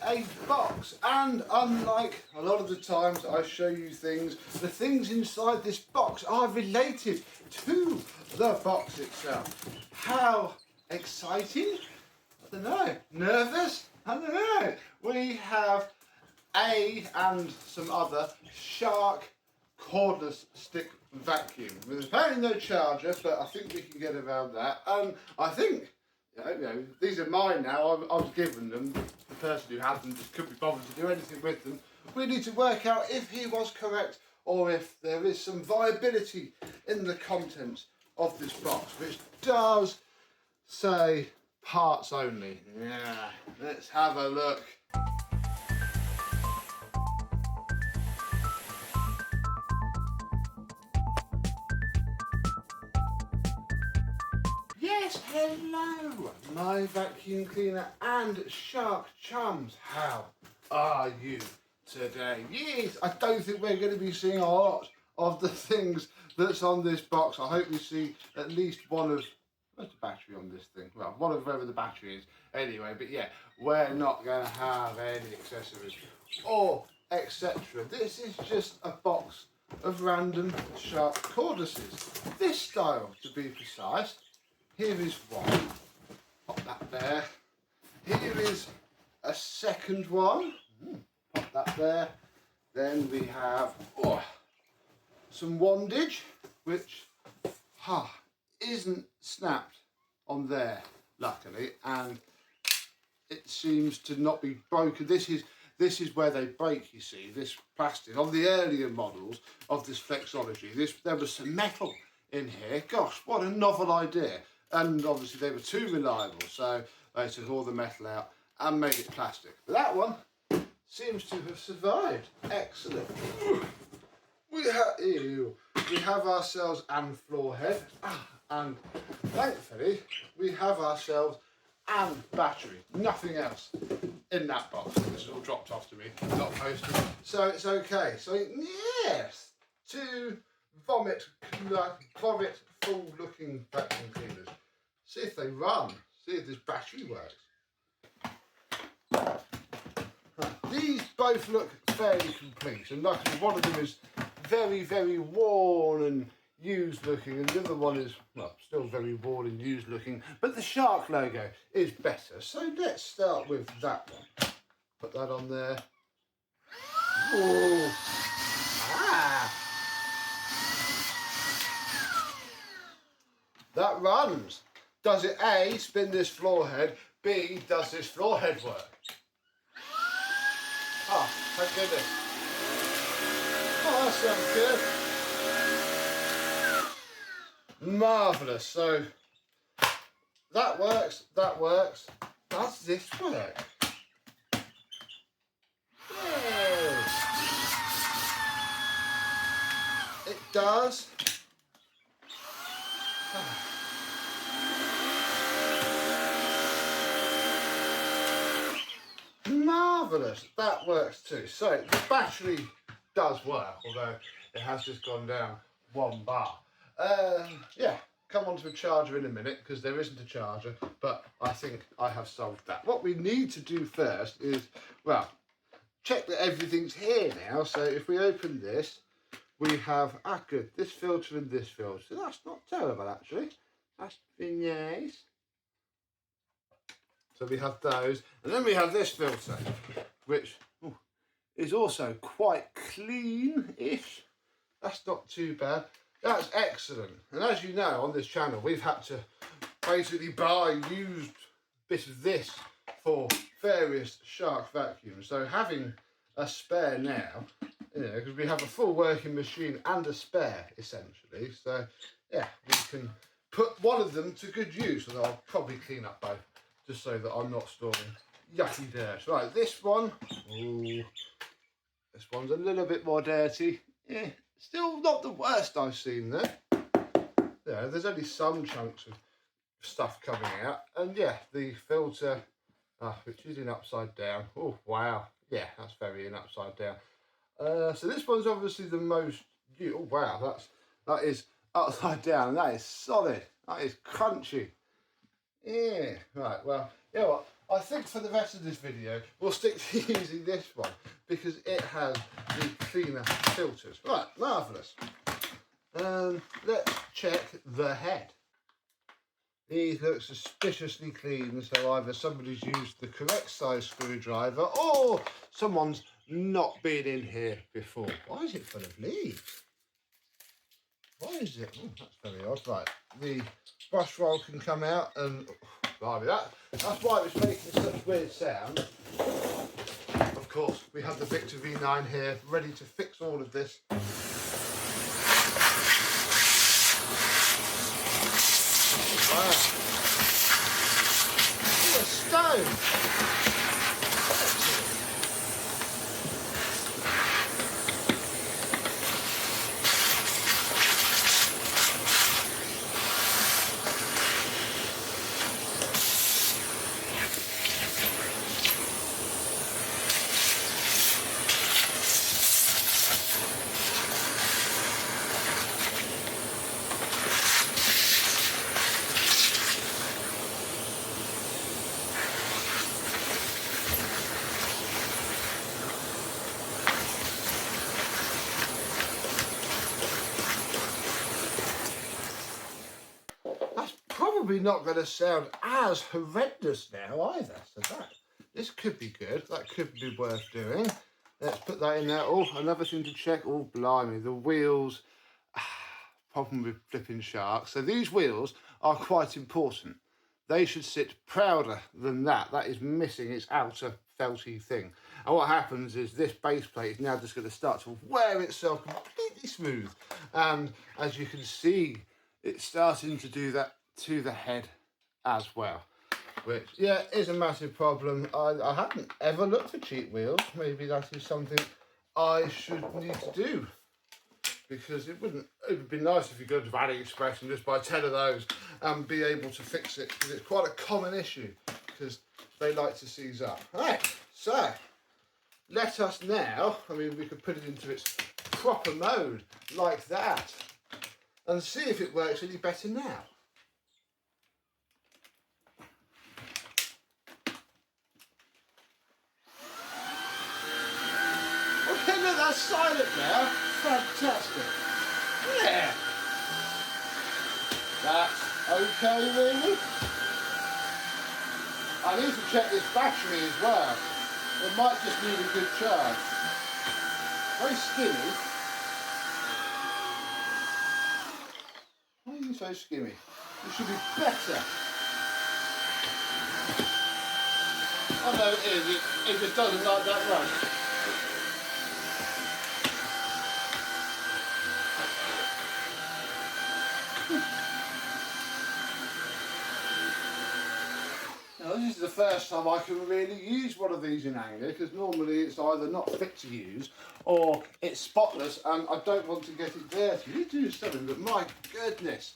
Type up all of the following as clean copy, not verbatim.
a box, and unlike a lot of the times I show you things, the things inside this box are related to the box itself. How exciting? I don't know. Nervous? I don't know. We have and some other Shark Cordless stick vacuum. There's apparently no charger, but I think we can get around that. I think, you know, these are mine now. I was given them. The person who had them just couldn't be bothered to do anything with them. We need to work out if he was correct or if there is some viability in the contents of this box, which does say parts only. Yeah, let's have a look. Yes, hello, my vacuum cleaner and Shark chums. How are you today? Yes, I don't think we're going to be seeing a lot of the things that's on this box. I hope we see at least one of, where's the battery on this thing? Well, one of wherever the battery is. Anyway, but yeah, we're not going to have any accessories or etc. This is just a box of random Shark Cordlesses. This style, to be precise. Here is one. Pop that there. Here is a second one. Pop that there. Then we have some wandage, which isn't snapped on there, luckily, and it seems to not be broken. This is where they break, you see, this plastic. On the earlier models of this Flexology, there was some metal in here. Gosh, what a novel idea. And obviously they were too reliable, so they took all the metal out and made it plastic. But that one seems to have survived. Excellent. We have ourselves an floor head, and thankfully we have ourselves an battery. Nothing else in that box. This is all dropped off to me, not posted, so it's okay. So yes, two vomit closet full looking vacuum cleaners. See if they run. See if this battery works. These both look fairly complete, and luckily one of them is very, very worn and used looking, and the other one is, well, still very worn and used looking, but the Shark logo is better. So let's start with that one. Put that on there. Ooh. That runs. Does it A, spin this floor head, B, does this floor head work? Oh, thank goodness. Oh, that sounds good. Marvellous. So, that works, that works. Does this work? Yes. It does. Marvellous, that works too. So the battery does work, although it has just gone down one bar. Yeah, come on to a charger in a minute, because there isn't a charger, but I think I have solved that. What we need to do first is, well, check that everything's here now. So if we open this, we have, good, this filter and this filter. So that's not terrible, actually. That's been nice. So we have those, and then we have this filter, which is also quite clean-ish. That's not too bad. That's excellent. And as you know, on this channel, we've had to basically buy used bits of this for various Shark vacuums. So having a spare now, you know, because we have a full working machine and a spare, essentially. So, yeah, we can put one of them to good use, and I'll probably clean up both, just so that I'm not storing yucky dirt. Right, this one, this one's a little bit more dirty. Yeah, still not the worst I've seen there. Yeah, there's only some chunks of stuff coming out, and yeah, the filter, which is in upside down. Oh wow, yeah, that's very in upside down. So this one's obviously the most. Oh wow, that is upside down, and that is solid. That is crunchy. Yeah, right, well, you know what, I think for the rest of this video, we'll stick to using this one because it has the cleaner filters. Right, marvellous. Let's check the head. These look suspiciously clean, so either somebody's used the correct size screwdriver or someone's not been in here before. Why is it full of leaves? Why is it? Oh, that's very odd. Right, the brush roll can come out and that's why it was making such weird sound. Of course, we have the Victor V9 here, ready to fix all of this. Wow. Oh, a stone! Probably not going to sound as horrendous now either. So this could be good. That could be worth doing. Let's put that in there. Oh, another thing to check. Oh, blimey, the wheels. Problem with flipping Shark. So these wheels are quite important. They should sit prouder than that. That is missing its outer felty thing. And what happens is this base plate is now just going to start to wear itself completely smooth. And as you can see, it's starting to do that to the head as well, which is a massive problem. I haven't ever looked for cheap wheels. Maybe that is something I should need to do, because it would be nice if you go to AliExpress and just buy 10 of those and be able to fix it, because it's quite a common issue because they like to seize up. Right, so let us now, we could put it into its proper mode like that and see if it works any better now. Look, that's silent now. Fantastic. Yeah. That's okay, really. I need to check this battery as well. It might just need a good charge. Very skinny. Why are you so skinny? You should be better. Oh no, it is. It just doesn't like that run. Now, this is the first time I can really use one of these in anger, because normally it's either not fit to use or it's spotless and I don't want to get it dirty. You do something, but my goodness,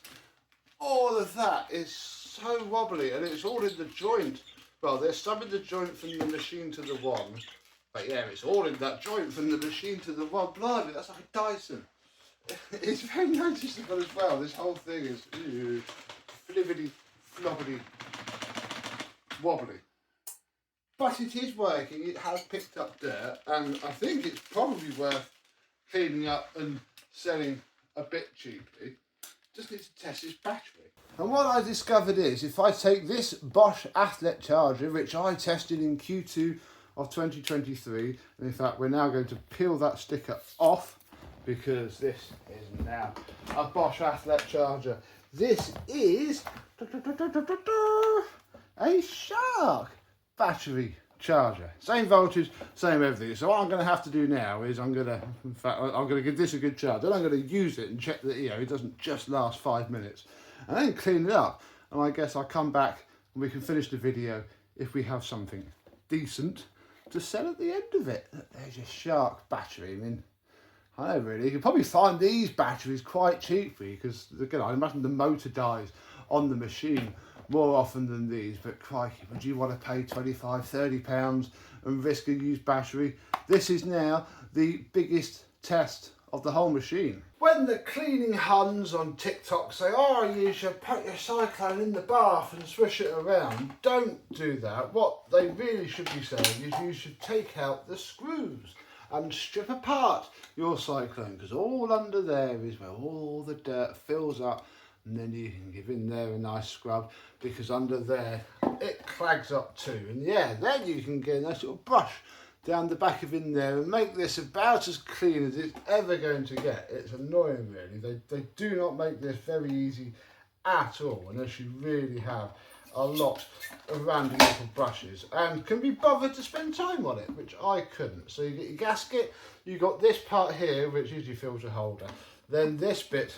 all of that is so wobbly, and it's all in the joint. Well, there's some in the joint from the machine to the one, but yeah, it's all in that joint from the machine to the one. Blimey, that's like a Dyson. It's very noticeable as well. This whole thing is flibbity, flobbity, wobbly. But it is working. It has picked up dirt, and I think it's probably worth cleaning up and selling a bit cheaply. Just need to test this battery. And what I discovered is, if I take this Bosch Athlete charger, which I tested in Q2 of 2023, and in fact we're now going to peel that sticker off, because this is now a Bosch Athlete charger. This is a Shark battery charger. Same voltage, same everything. So what I'm going to have to do now is I'm going to give this a good charge. Then I'm going to use it and check that it doesn't just last 5 minutes, and then clean it up. And I guess I'll come back and we can finish the video if we have something decent to sell at the end of it. There's a Shark battery. I know really, you can probably find these batteries quite cheaply, because again, I imagine the motor dies on the machine more often than these, but crikey, would you want to pay £25–30 and risk a used battery? This is now the biggest test of the whole machine. When the cleaning Huns on TikTok say, oh, you should put your cyclone in the bath and swish it around, don't do that. What they really should be saying is you should take out the screws and strip apart your cyclone, because all under there is where all the dirt fills up, and then you can give in there a nice scrub, because under there it clags up too. And yeah, then you can get a nice little brush down the back of in there and make this about as clean as it's ever going to get. It's annoying really, they do not make this very easy at all unless you really have a lot of random little brushes and can be bothered to spend time on it, which I couldn't. So you get your gasket, you got this part here which is your filter holder, then this bit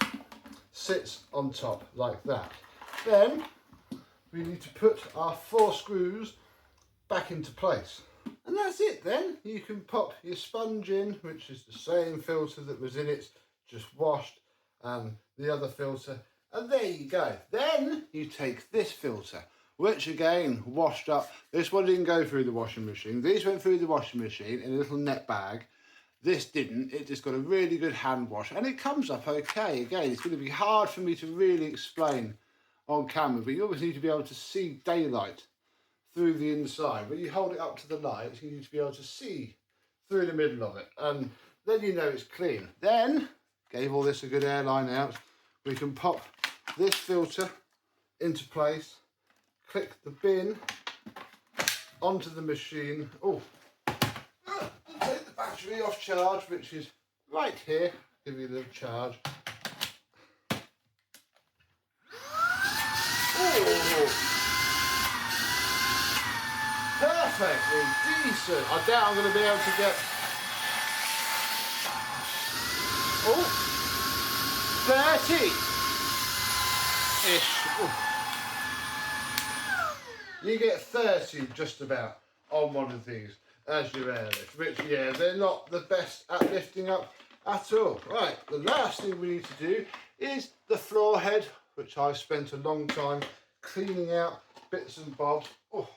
sits on top like that. Then we need to put our 4 screws back into place. And that's it then. You can pop your sponge in, which is the same filter that was in it, just washed, the other filter, and there you go. Then you take this filter, which again, washed up. This one didn't go through the washing machine. These went through the washing machine in a little net bag. This didn't. It just got a really good hand wash, and it comes up okay. Again, it's going to be hard for me to really explain on camera, but you always need to be able to see daylight through the inside. When you hold it up to the light, you need to be able to see through the middle of it, and then you know it's clean. Then, gave all this a good airline out, we can pop this filter into place, click the bin onto the machine. Oh, take the battery off charge, which is right here. Give you a little charge. Oh, perfectly decent. I doubt I'm going to be able to get... Oh, 30-ish. You get 30 just about on one of these as your airlift, which, yeah, they're not the best at lifting up at all. Right, the last thing we need to do is the floor head, which I spent a long time cleaning out bits and bobs. Oh,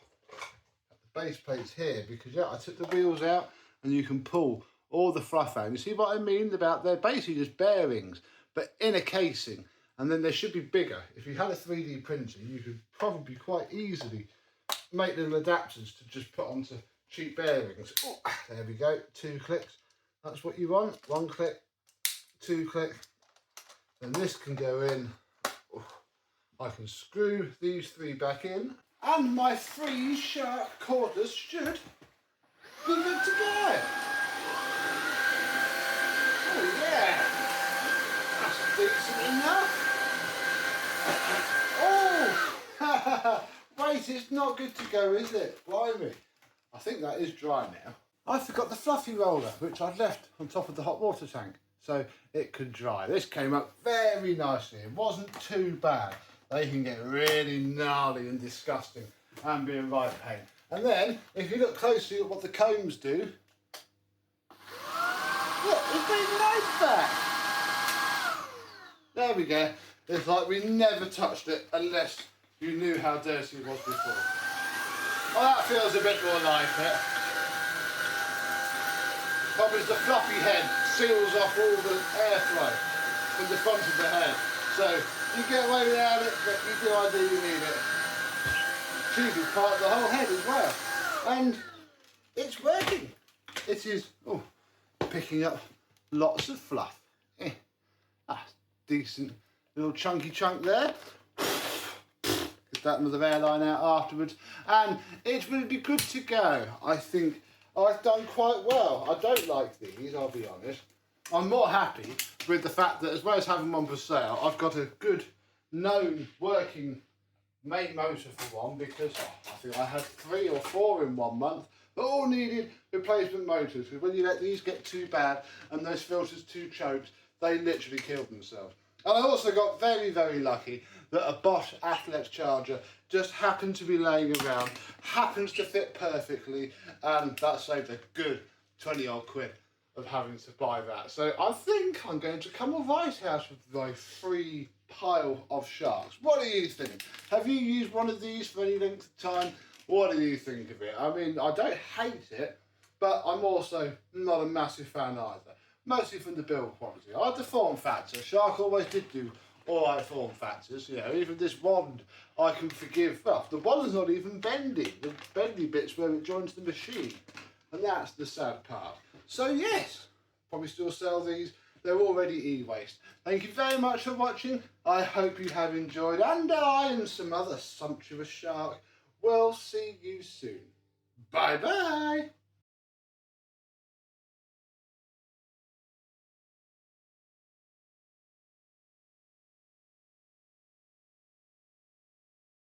the base plates here, because yeah, I took the wheels out and you can pull all the fluff out. You see what I mean about they're basically just bearings, but in a casing, and then they should be bigger. If you had a 3D printer, you could probably quite easily make little adapters to just put onto cheap bearings. Oh, there we go, 2 clicks. That's what you want. 1 click, 2 click. And this can go in. Oh, I can screw these 3 back in, and my 3 Shark Cordless should be good to go. Oh yeah, that's decent enough. Oh, wait, it's not good to go, is it? Blimey. I think that is dry now. I forgot the fluffy roller, which I'd left on top of the hot water tank, so it could dry. This came up very nicely. It wasn't too bad. They can get really gnarly and disgusting and be a right pain. And then, if you look closely at what the combs do, look, it's been like that. There we go. It's like we never touched it unless you knew how dirty it was before. Well, that feels a bit more like it. Problem is the fluffy head seals off all the airflow from the front of the head. So you get away without it, but you do ideally need it. It's usually part of the whole head as well. And it's working. It is picking up lots of fluff. That's decent little chunky chunk there. Get that another airline out afterwards. And it will be good to go. I think I've done quite well. I don't like these, I'll be honest. I'm more happy with the fact that as well as having one for sale, I've got a good known working main motor for one, because I think I had 3 or 4 in 1 month that all needed replacement motors, because when you let these get too bad and those filters too choked, they literally killed themselves. And I also got very, very lucky that a Bosch Athlex charger just happened to be laying around, happens to fit perfectly, and that saved a good 20 odd quid of having to buy that. So I think I'm going to come all right out of my free pile of Sharks. What do you think? Have you used one of these for any length of time? What do you think of it? I mean, I don't hate it, but I'm also not a massive fan either. mostly from the build quality. I like the form factor. Shark always did do alright form factors, you know, even this wand I can forgive. Well, the wand's not even bendy. The bendy bit's where it joins the machine. And that's the sad part. So yes, probably still sell these. They're already e-waste. Thank you very much for watching. I hope you have enjoyed, and I and some other sumptuous shark will see you soon. Bye bye.